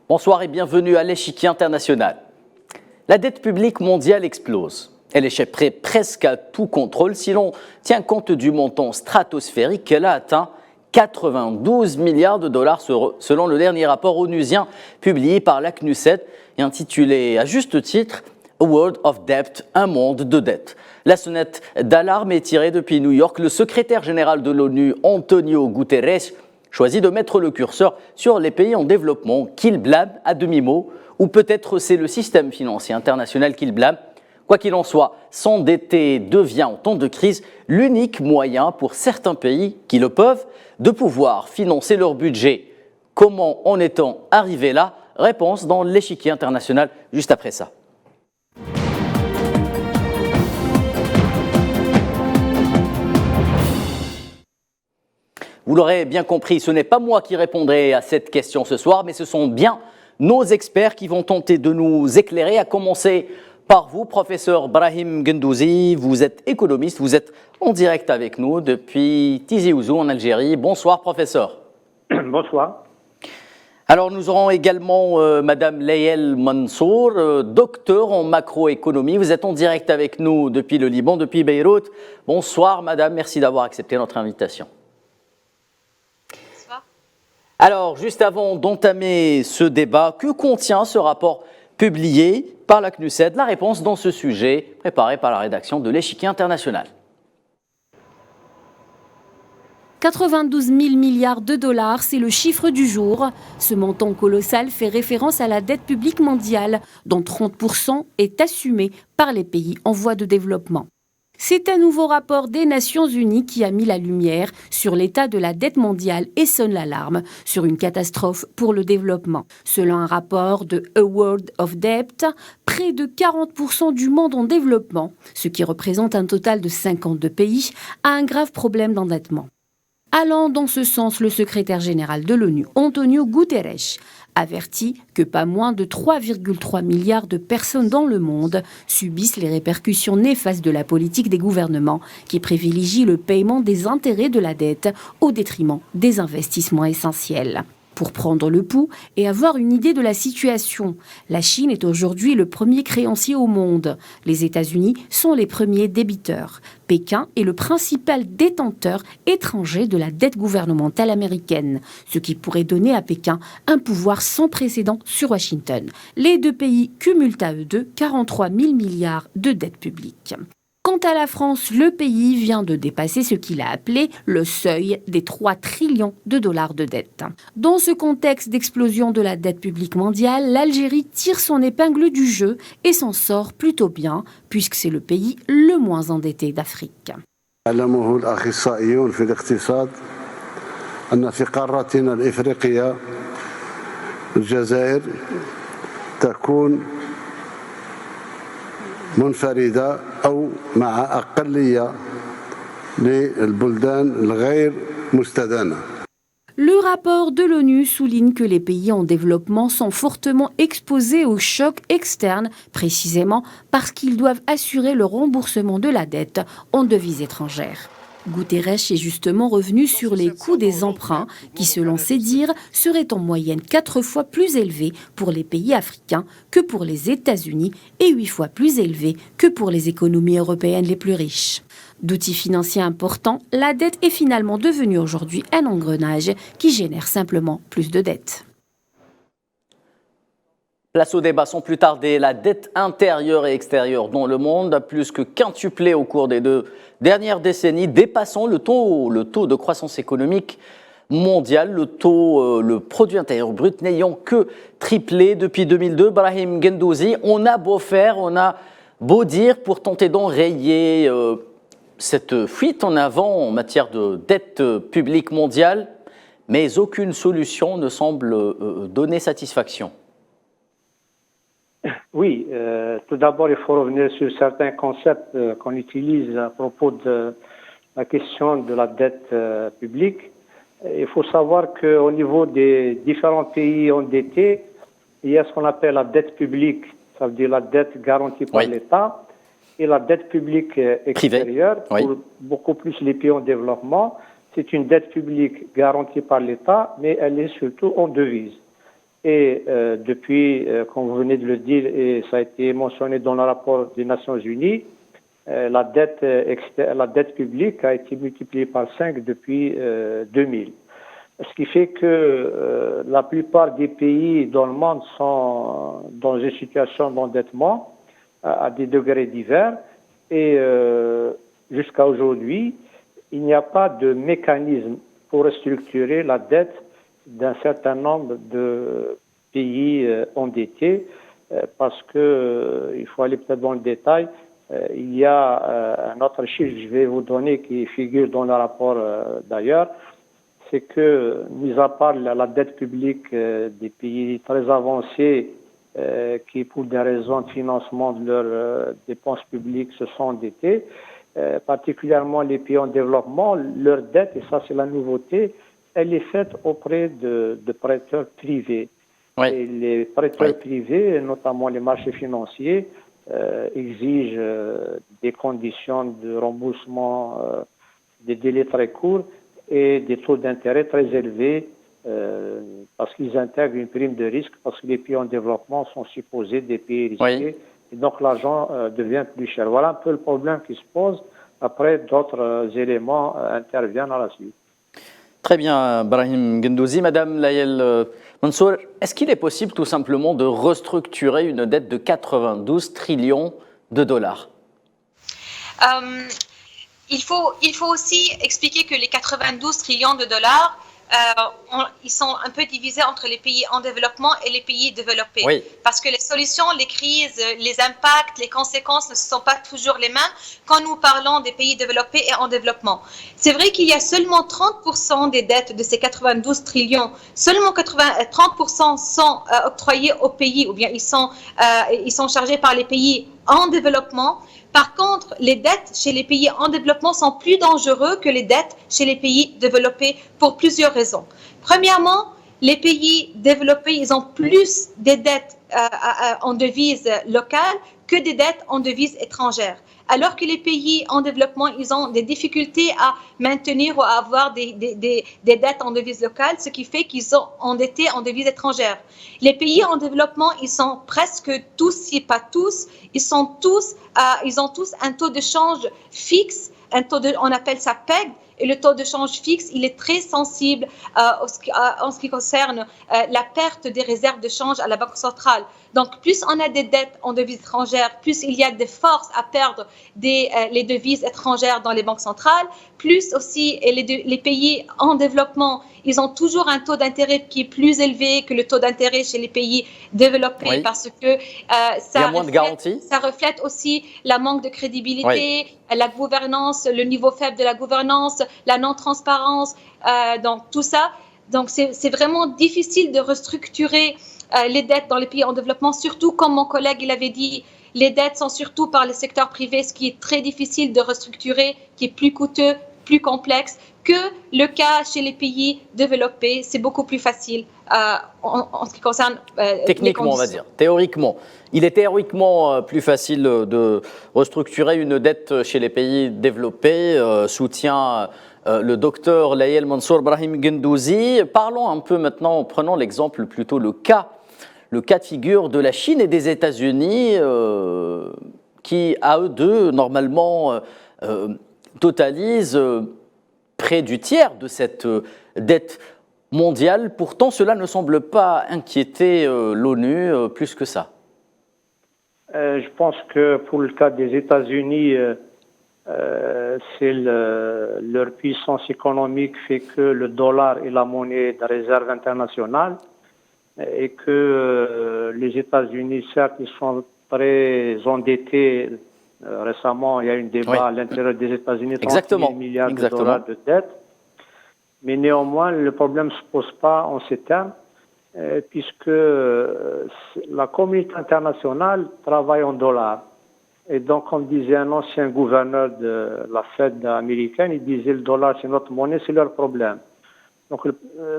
Bonsoir et bienvenue à l'échiquier international. La dette publique mondiale explose. Elle échapperait presque à tout contrôle si l'on tient compte du montant stratosphérique qu'elle a atteint 92 milliards de dollars selon le dernier rapport onusien publié par la CNUSED et intitulé à juste titre « A World of Debt », un monde de dette. La sonnette d'alarme est tirée depuis New York. Le secrétaire général de l'ONU, Antonio Guterres, choisit de mettre le curseur sur les pays en développement qu'il blâme à demi-mot, ou peut-être c'est le système financier international qu'il blâme. Quoi qu'il en soit, s'endetter devient en temps de crise l'unique moyen pour certains pays qui le peuvent de pouvoir financer leur budget. Comment en est-on arrivé là? Réponse dans l'échiquier international juste après ça. Vous l'aurez bien compris, ce n'est pas moi qui répondrai à cette question ce soir, mais ce sont bien nos experts qui vont tenter de nous éclairer, à commencer par vous, professeur Brahim Gendouzi. Vous êtes économiste, vous êtes en direct avec nous depuis Tizi Ouzou en Algérie. Bonsoir, professeur. Bonsoir. Alors, nous aurons également Madame Layel Mansour, docteur en macroéconomie. Vous êtes en direct avec nous depuis le Liban, depuis Beyrouth. Bonsoir, Madame. Merci d'avoir accepté notre invitation. Alors, juste avant d'entamer ce débat, que contient ce rapport publié par la CNUSED? La réponse dans ce sujet, préparé par la rédaction de l'échiquier international. 92 000 milliards de dollars, c'est le chiffre du jour. Ce montant colossal fait référence à la dette publique mondiale, dont 30% est assumée par les pays en voie de développement. C'est un nouveau rapport des Nations Unies qui a mis la lumière sur l'état de la dette mondiale et sonne l'alarme sur une catastrophe pour le développement. Selon un rapport de A World of Debt, près de 40% du monde en développement, ce qui représente un total de 52 pays, a un grave problème d'endettement. Allant dans ce sens, le secrétaire général de l'ONU, Antonio Guterres, avertit que pas moins de 3,3 milliards de personnes dans le monde subissent les répercussions néfastes de la politique des gouvernements qui privilégient le paiement des intérêts de la dette au détriment des investissements essentiels. Pour prendre le pouls et avoir une idée de la situation, la Chine est aujourd'hui le premier créancier au monde. Les États-Unis sont les premiers débiteurs. Pékin est le principal détenteur étranger de la dette gouvernementale américaine, ce qui pourrait donner à Pékin un pouvoir sans précédent sur Washington. Les deux pays cumulent à eux deux 43 000 milliards de dettes publiques. Quant à la France, le pays vient de dépasser ce qu'il a appelé le seuil des 3 trillions de dollars de dette. Dans ce contexte d'explosion de la dette publique mondiale, l'Algérie tire son épingle du jeu et s'en sort plutôt bien, puisque c'est le pays le moins endetté d'Afrique. منفردة أو مع أقلية للبلدان الغير مستدانة. Le rapport de l'ONU souligne que les pays en développement sont fortement exposés aux chocs externes, précisément parce qu'ils doivent assurer le remboursement de la dette en devises étrangères. Guterres est justement revenu sur les coûts des emprunts qui, selon ses dires, seraient en moyenne 4 fois plus élevés pour les pays africains que pour les États-Unis et 8 fois plus élevés que pour les économies européennes les plus riches. D'outils financiers importants, la dette est finalement devenue aujourd'hui un engrenage qui génère simplement plus de dettes. Place au débat sans plus tarder. La dette intérieure et extérieure dans le monde a plus que quintuplé au cours des 2 dernières décennies, dépassant le taux de croissance économique mondiale, le produit intérieur brut n'ayant que triplé depuis 2002. Brahim Gendouzi, on a beau faire, on a beau dire pour tenter d'enrayer cette fuite en avant en matière de dette publique mondiale, mais aucune solution ne semble donner satisfaction. Oui, tout d'abord, il faut revenir sur certains concepts qu'on utilise à propos de la question de la dette publique. Il faut savoir qu'au niveau des différents pays endettés, il y a ce qu'on appelle la dette publique, ça veut dire la dette garantie par l'État, et la dette publique extérieure, pour beaucoup plus les pays en développement. C'est une dette publique garantie par l'État, mais elle est surtout en devise. Et depuis, comme vous venez de le dire, et ça a été mentionné dans le rapport des Nations Unies, la dette publique a été multipliée par 5 depuis 2000. Ce qui fait que la plupart des pays dans le monde sont dans une situation d'endettement à des degrés divers. Et jusqu'à aujourd'hui, il n'y a pas de mécanisme pour restructurer la dette d'un certain nombre de pays endettés, parce que il faut aller peut-être dans le détail. Il y a un autre chiffre que je vais vous donner qui figure dans le rapport d'ailleurs, c'est que, mis à part la dette publique des pays très avancés qui, pour des raisons de financement de leurs dépenses publiques, se sont endettés, particulièrement les pays en développement, leur dette, et ça c'est la nouveauté, elle est faite auprès de prêteurs privés. Oui. Et les prêteurs privés, notamment les marchés financiers, exigent des conditions de remboursement, des délais très courts et des taux d'intérêt très élevés, parce qu'ils intègrent une prime de risque, parce que les pays en développement sont supposés des pays risqués, et donc l'argent devient plus cher. Voilà un peu le problème qui se pose. Après, d'autres éléments interviennent à la suite. Très bien, Brahim Gendouzi. Madame Layel Mansour, est-ce qu'il est possible tout simplement de restructurer une dette de 92 trillions de dollars? Il faut aussi expliquer que les 92 trillions de dollars, ils sont un peu divisés entre les pays en développement et les pays développés. Oui. Parce que les solutions, les crises, les impacts, les conséquences ne sont pas toujours les mêmes quand nous parlons des pays développés et en développement. C'est vrai qu'il y a seulement 30% des dettes de ces 92 trillions, seulement 30% sont octroyés aux pays, ou bien ils sont chargés par les pays en développement. Par contre, les dettes chez les pays en développement sont plus dangereuses que les dettes chez les pays développés pour plusieurs raisons. Premièrement, les pays développés, ils ont plus des dettes en devises locales que des dettes en devises étrangères. Alors que les pays en développement, ils ont des difficultés à maintenir ou à avoir des dettes en devises locales, ce qui fait qu'ils sont endettés en devises étrangères. Les pays en développement, ils sont presque tous, si pas tous, ils ont tous un taux de change fixe, on appelle ça PEG, et le taux de change fixe, il est très sensible en ce qui concerne la perte des réserves de change à la Banque centrale. Donc, plus on a des dettes en devises étrangères, plus il y a des forces à perdre les devises étrangères dans les banques centrales, plus aussi les pays en développement, ils ont toujours un taux d'intérêt qui est plus élevé que le taux d'intérêt chez les pays développés, parce que ça reflète aussi la manque de crédibilité, la gouvernance, le niveau faible de la gouvernance, la non-transparence, donc tout ça. Donc, c'est vraiment difficile de restructurer les dettes dans les pays en développement, surtout comme mon collègue il avait dit, les dettes sont surtout par le secteur privé, ce qui est très difficile de restructurer, qui est plus coûteux, plus complexe que le cas chez les pays développés. C'est beaucoup plus facile en ce qui concerne techniquement, on va dire, théoriquement. Il est théoriquement plus facile de restructurer une dette chez les pays développés, soutient le docteur Layel Mansour Brahim Gendouzi. Parlons un peu maintenant, prenons l'exemple, plutôt le cas de figure de la Chine et des États-Unis qui, à eux deux, normalement, totalisent près du tiers de cette dette mondiale. Pourtant, cela ne semble pas inquiéter l'ONU plus que ça. Je pense que pour le cas des États-Unis, c'est leur puissance économique fait que le dollar est la monnaie de réserve internationale et que les États-Unis, certes, ils sont très endettés. Récemment, il y a eu un débat à l'intérieur des États-Unis, 30 000 milliards de dollars de dette. Mais néanmoins, le problème ne se pose pas en ces termes, puisque la communauté internationale travaille en dollars. Et donc, comme disait un ancien gouverneur de la Fed américaine, il disait le dollar, c'est notre monnaie, c'est leur problème. Donc,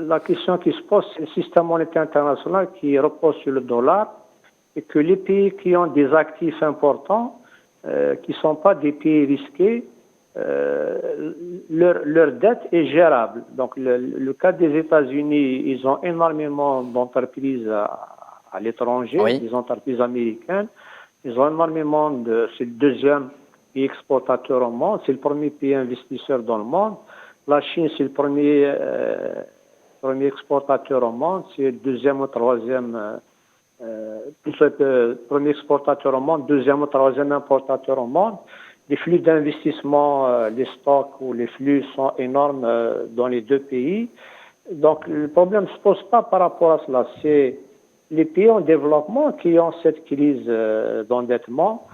la question qui se pose, c'est le système monétaire international qui repose sur le dollar et que les pays qui ont des actifs importants, qui ne sont pas des pays risqués, leur dette est gérable. Donc, le cas des États-Unis, ils ont énormément d'entreprises à l'étranger, Oui. des entreprises américaines. Ils ont énormément c'est le deuxième pays exportateur au monde, c'est le premier pays investisseur dans le monde. La Chine, c'est le premier exportateur au monde, c'est le deuxième ou troisième, premier exportateur au monde, deuxième ou troisième importateur au monde. Les flux d'investissement, les stocks ou les flux sont énormes dans les deux pays. Donc, le problème ne se pose pas par rapport à cela. C'est les pays en développement qui ont cette crise d'endettement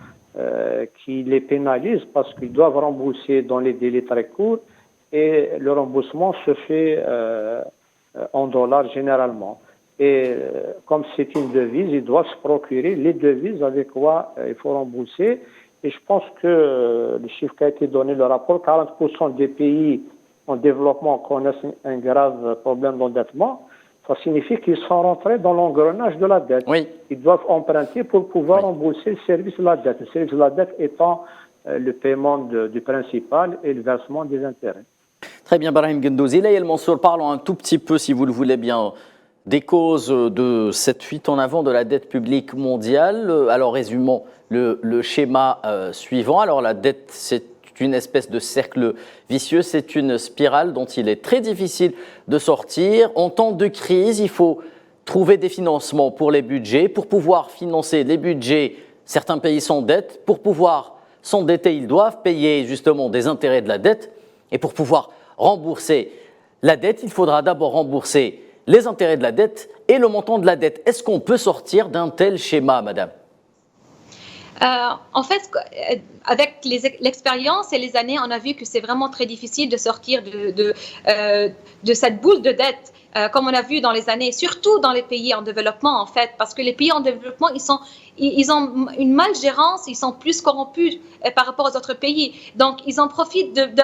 qui les pénalise parce qu'ils doivent rembourser dans les délais très courts et le remboursement se fait en dollars généralement. Et comme c'est une devise, ils doivent se procurer les devises avec quoi il faut rembourser. Et je pense que le chiffre qui a été donné, le rapport, 40% des pays en développement connaissent un grave problème d'endettement. Ça signifie qu'ils sont rentrés dans l'engrenage de la dette. Oui. Ils doivent emprunter pour pouvoir rembourser le service de la dette. Le service de la dette étant le paiement du principal et le versement des intérêts. Très bien, Brahim Gendouzi. Là, El Mansour, parlons un tout petit peu, si vous le voulez bien, des causes de cette fuite en avant de la dette publique mondiale. Alors, résumons le schéma suivant. Alors, la dette, c'est une espèce de cercle vicieux, c'est une spirale dont il est très difficile de sortir. En temps de crise, il faut trouver des financements pour les budgets. Pour pouvoir financer les budgets, certains pays s'endettent. Pour pouvoir s'endetter, ils doivent payer justement des intérêts de la dette. Et pour pouvoir rembourser la dette, il faudra d'abord rembourser les intérêts de la dette et le montant de la dette. Est-ce qu'on peut sortir d'un tel schéma, madame ? En fait, avec l'expérience et les années, on a vu que c'est vraiment très difficile de sortir de cette boule de dette, comme on a vu dans les années, surtout dans les pays en développement, en fait, parce que les pays en développement, ils ont une malgérance, ils sont plus corrompus par rapport aux autres pays. Donc, ils en profitent d'être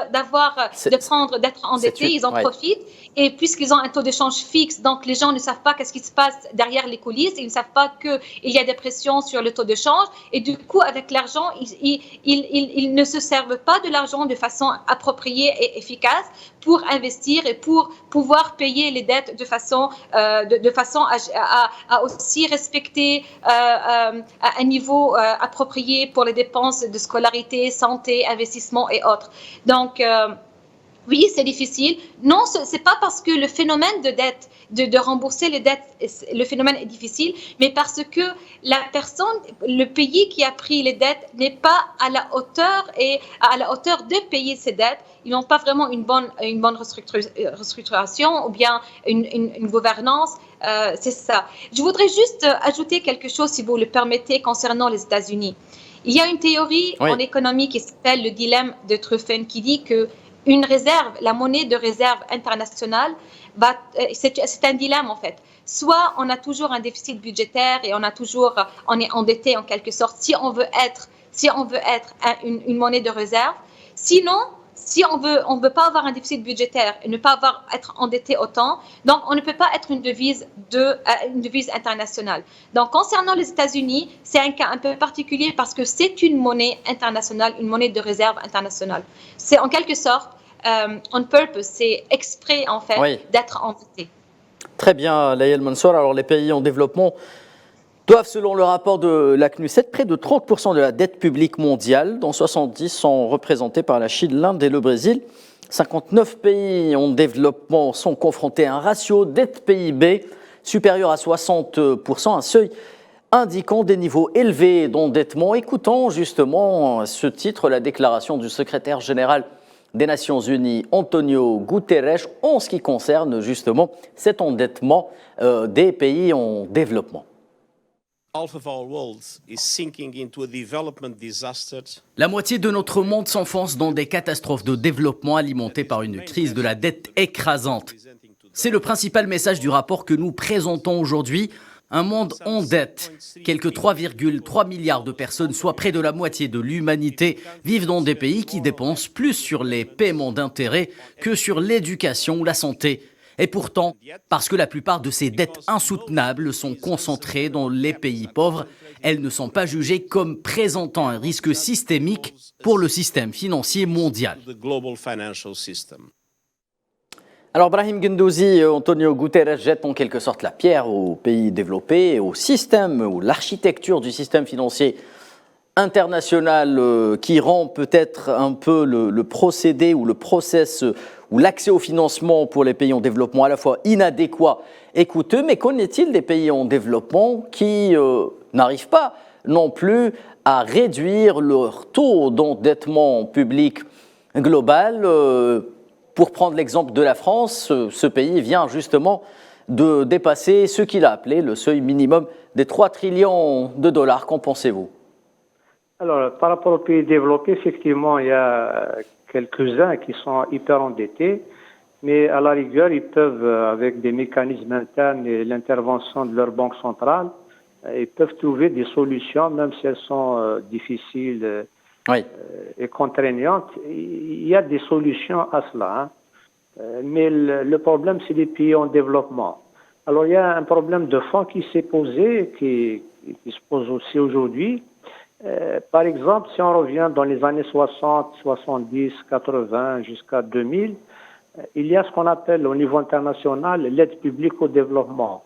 endettés, ils en profitent. Et puisqu'ils ont un taux d'échange fixe, donc les gens ne savent pas qu'est-ce qui se passe derrière les coulisses, ils ne savent pas qu'il y a des pressions sur le taux de change. Et du coup, avec l'argent, ils ne se servent pas de l'argent de façon appropriée et efficace pour investir et pour pouvoir payer les dettes de façon à aussi respecter un niveau approprié pour les dépenses de scolarité, santé, investissement et autres. Donc, oui, c'est difficile. Non, c'est pas parce que le phénomène de dette, de rembourser les dettes, le phénomène est difficile, mais parce que le pays qui a pris les dettes n'est pas à la hauteur de payer ses dettes. Ils n'ont pas vraiment une bonne restructuration ou bien une gouvernance. C'est ça. Je voudrais juste ajouter quelque chose, si vous le permettez, concernant les États-Unis. Il y a une théorie en économie qui s'appelle le dilemme de Truffen qui dit que une réserve, la monnaie de réserve internationale, c'est un dilemme en fait. Soit on a toujours un déficit budgétaire et on est endetté en quelque sorte si on veut être une monnaie de réserve. Sinon, si on veut pas avoir un déficit budgétaire et ne pas être endetté autant, donc on ne peut pas être une devise internationale. Donc concernant les États-Unis, c'est un cas un peu particulier parce que c'est une monnaie internationale, une monnaie de réserve internationale. C'est en quelque sorte on purpose, c'est exprès en fait d'être endetté. Très bien, Laïel Mansour. Alors les pays en développement doivent, selon le rapport de la CNUSET, près de 30% de la dette publique mondiale, dont 70 sont représentés par la Chine, l'Inde et le Brésil. 59 pays en développement sont confrontés à un ratio dette PIB supérieur à 60%, un seuil indiquant des niveaux élevés d'endettement. Écoutons justement à ce titre la déclaration du secrétaire général des Nations Unies, Antonio Guterres, en ce qui concerne justement cet endettement des pays en développement. La moitié de notre monde s'enfonce dans des catastrophes de développement alimentées par une crise de la dette écrasante. C'est le principal message du rapport que nous présentons aujourd'hui. Un monde en dette. Quelques 3,3 milliards de personnes, soit près de la moitié de l'humanité, vivent dans des pays qui dépensent plus sur les paiements d'intérêts que sur l'éducation ou la santé. Et pourtant, parce que la plupart de ces dettes insoutenables sont concentrées dans les pays pauvres, elles ne sont pas jugées comme présentant un risque systémique pour le système financier mondial. Alors, Brahim Gendouzi, Antonio Guterres jette en quelque sorte la pierre aux pays développés, au système, ou l'architecture du système financier international qui rend peut-être un peu le procédé ou le process ou l'accès au financement pour les pays en développement à la fois inadéquat et coûteux. Mais qu'en est-il des pays en développement qui n'arrivent pas non plus à réduire leur taux d'endettement public global? Pour prendre l'exemple de la France, ce pays vient justement de dépasser ce qu'il a appelé le seuil minimum des 3 trillions de dollars. Qu'en pensez-vous? Alors, par rapport aux pays développés, effectivement, il y a quelques-uns qui sont hyper endettés, mais à la rigueur, ils peuvent, avec des mécanismes internes et l'intervention de leur banque centrale, ils peuvent trouver des solutions, même si elles sont difficiles et contraignantes. Il y a des solutions à cela, hein. Mais le problème, c'est les pays en développement. Alors, il y a un problème de fond qui s'est posé, qui se pose aussi aujourd'hui. Par exemple, si on revient dans les années 60, 70, 80 jusqu'à 2000, il y a ce qu'on appelle au niveau international l'aide publique au développement.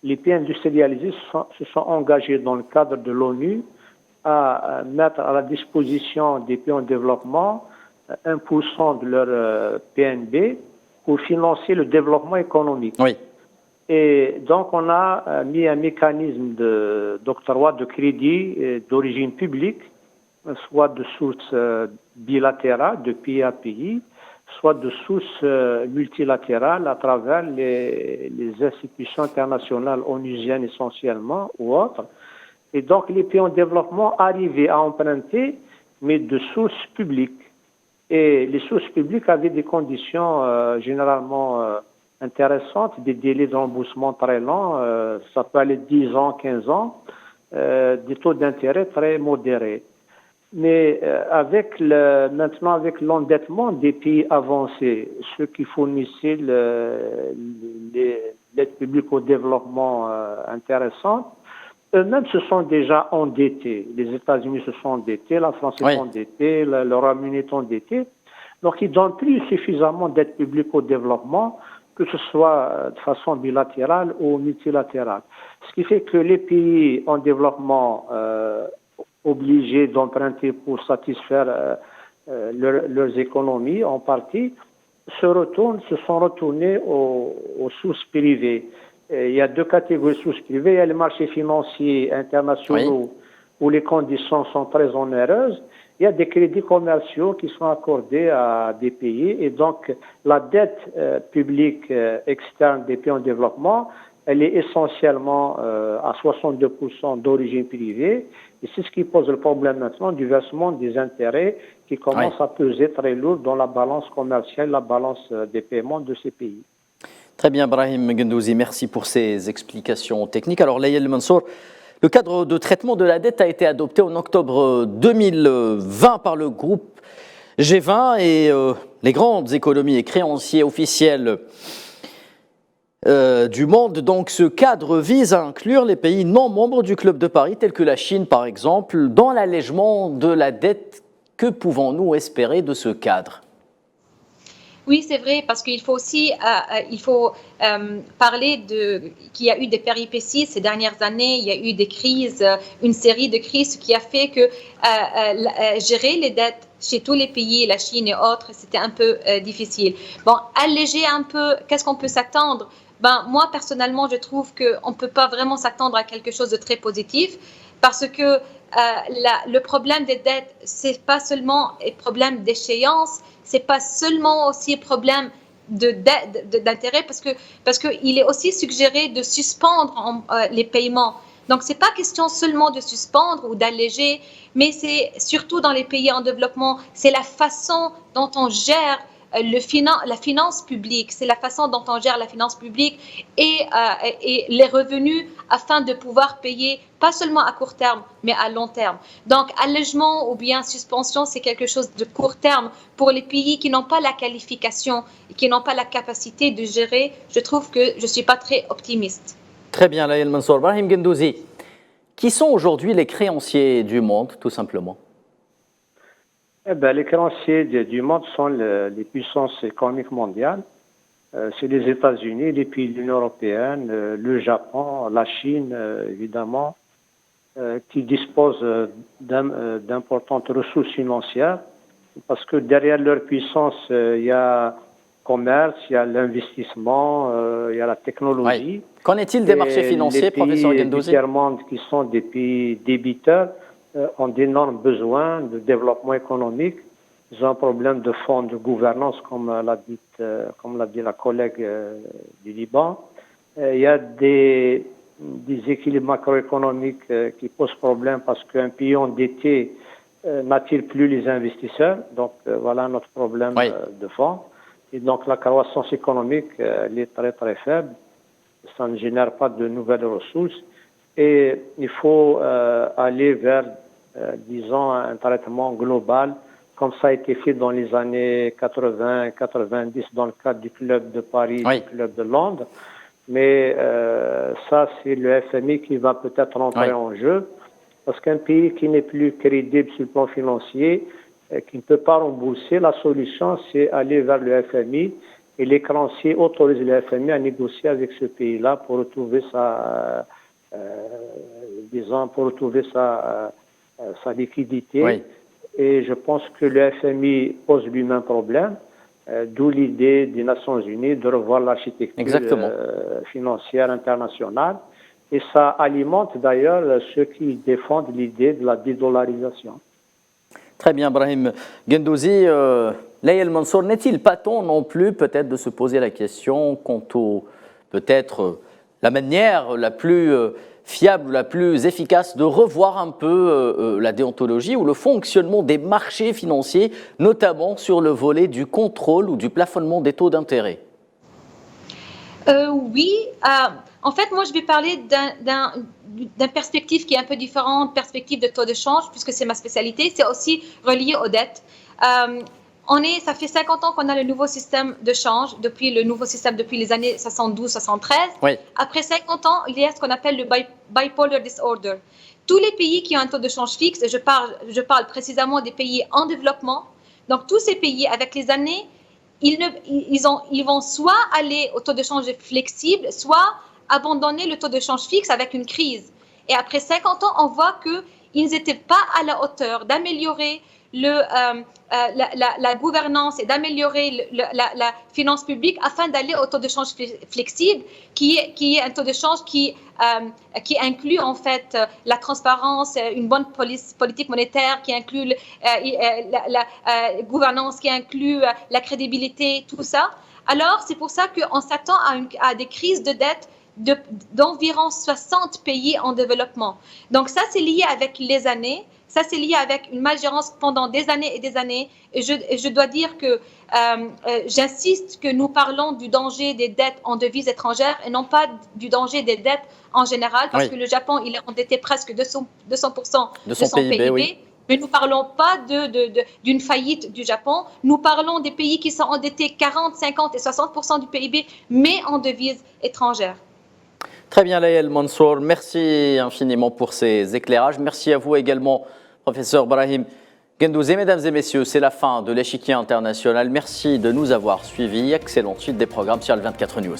Les pays industrialisés se sont engagés dans le cadre de l'ONU à mettre à la disposition des pays en développement 1% de leur PNB pour financer le développement économique. Oui. Et donc, on a mis un mécanisme d'octroi de crédit d'origine publique, soit de source bilatérale, de pays à pays, soit de source multilatérale à travers les institutions internationales onusiennes essentiellement ou autres. Et donc, les pays en développement arrivaient à emprunter, mais de sources publiques. Et les sources publiques avaient des conditions généralement intéressantes, des délais de remboursement très longs, ça peut aller 10 ans, 15 ans, des taux d'intérêt très modérés. Mais maintenant, avec l'endettement des pays avancés, ceux qui fournissaient l'aide publique au développement intéressante, eux-mêmes se sont déjà endettés. Les États-Unis se sont endettés, la France est endettée, le Royaume-Uni est endetté. Donc, ils ne donnent plus suffisamment d'aide publique au développement, que ce soit de façon bilatérale ou multilatérale. Ce qui fait que les pays en développement obligés d'emprunter pour satisfaire leurs économies en partie se sont retournés aux sources privées. Il y a 2 catégories de sources privées. Il y a les marchés financiers internationaux où les conditions sont très onéreuses. Il y a des crédits commerciaux qui sont accordés à des pays et donc la dette publique externe des pays en développement, elle est essentiellement à 62% d'origine privée et c'est ce qui pose le problème maintenant du versement des intérêts qui commence à peser très lourd dans la balance commerciale, la balance des paiements de ces pays. Très bien, Brahim Gendouzi, merci pour ces explications techniques. Alors, Layel Mansour, le cadre de traitement de la dette a été adopté en octobre 2020 par le groupe G20 et les grandes économies et créanciers officiels du monde. Donc, ce cadre vise à inclure les pays non membres du Club de Paris, tels que la Chine, par exemple, dans l'allègement de la dette. Que pouvons-nous espérer de ce cadre ? Oui, c'est vrai, parce qu'il faut aussi parler qu'il y a eu des péripéties ces dernières années, il y a eu des crises, une série de crises, ce qui a fait que gérer les dettes chez tous les pays, la Chine et autres, c'était un peu difficile. Bon, alléger un peu, qu'est-ce qu'on peut s'attendre ? Moi, personnellement, je trouve qu'on ne peut pas vraiment s'attendre à quelque chose de très positif, parce que le problème des dettes, c'est pas seulement un problème d'échéance, c'est pas seulement aussi un problème d'intérêt, parce que il est aussi suggéré de suspendre les paiements. Donc, c'est pas question seulement de suspendre ou d'alléger, mais c'est surtout dans les pays en développement, c'est la façon dont on gère la finance publique, c'est la façon dont on gère la finance publique et les revenus afin de pouvoir payer pas seulement à court terme, mais à long terme. Donc, allègement ou bien suspension, c'est quelque chose de court terme pour les pays qui n'ont pas la qualification et qui n'ont pas la capacité de gérer. Je trouve que je ne suis pas très optimiste. Très bien, Layel Mansour. Brahim Gendouzi, qui sont aujourd'hui les créanciers du monde, tout simplement? Les créanciers du monde sont les puissances économiques mondiales. C'est les États-Unis, les pays de l'Union européenne, le Japon, la Chine, évidemment, qui disposent d'importantes ressources financières, parce que derrière leur puissance, il y a le commerce, il y a l'investissement, il y a la technologie. Oui. Qu'en est-il des marchés financiers, professeur Gendouzi? Les pays tiers-monde qui sont des pays débiteurs ont d'énormes besoins de développement économique. Ils ont un problème de fonds de gouvernance, comme l'a dit la collègue du Liban. Il y a des équilibres macroéconomiques qui posent problème parce qu'un pays endetté n'attire plus les investisseurs. Donc voilà notre problème de fond. Et donc la croissance économique elle est très très faible. Ça ne génère pas de nouvelles ressources. Et il faut aller vers, disons, un traitement global, comme ça a été fait dans les années 80-90 dans le cadre du Club de Paris, du Club de Londres. Mais ça, c'est le FMI qui va peut-être rentrer en jeu, parce qu'un pays qui n'est plus crédible sur le plan financier, qui ne peut pas rembourser, la solution, c'est aller vers le FMI. Et les créanciers autorisent le FMI à négocier avec ce pays-là pour retrouver sa liquidité. Oui. Et je pense que le FMI pose lui-même problème, d'où l'idée des Nations Unies de revoir l'architecture financière internationale. Et ça alimente d'ailleurs ceux qui défendent l'idée de la dédollarisation. Très bien, Brahim Gendouzi. Layel Mansour, n'est-il pas temps non plus peut-être de se poser la question quant au peut-être la manière la plus fiable, la plus efficace de revoir un peu la déontologie ou le fonctionnement des marchés financiers, notamment sur le volet du contrôle ou du plafonnement des taux d'intérêt? Oui. En fait, moi, je vais parler d'une perspective qui est un peu différente, perspective de taux de change, puisque c'est ma spécialité. C'est aussi relié aux dettes. Ça fait 50 ans qu'on a le nouveau système de change, depuis les années 72-73. Oui. Après 50 ans, il y a ce qu'on appelle le bipolar disorder. Tous les pays qui ont un taux de change fixe, et je parle précisément des pays en développement, donc tous ces pays, avec les années, ils vont soit aller au taux de change flexible, soit abandonner le taux de change fixe avec une crise. Et après 50 ans, on voit qu'ils n'étaient pas à la hauteur d'améliorer la gouvernance et d'améliorer la finance publique afin d'aller au taux de change flexible, qui est un taux de change qui inclut en fait la transparence, une bonne politique monétaire, qui inclut la gouvernance, qui inclut la crédibilité, tout ça. Alors, c'est pour ça qu'on s'attend à des crises de dette d'environ 60 pays en développement. Donc ça, c'est lié avec les années. Ça, c'est lié avec une malgérance pendant des années et des années. Et je dois dire que j'insiste que nous parlons du danger des dettes en devises étrangères et non pas du danger des dettes en général, parce que le Japon, il est endetté presque 200% de son PIB. Oui. Mais nous ne parlons pas d'une faillite du Japon. Nous parlons des pays qui sont endettés 40, 50 et 60% du PIB, mais en devises étrangères. Très bien, Layel Mansour. Merci infiniment pour ces éclairages. Merci à vous également, professeur Brahim Gendouzi. Mesdames et messieurs, c'est la fin de l'échiquier international. Merci de nous avoir suivis. Excellente suite des programmes sur le 24 News.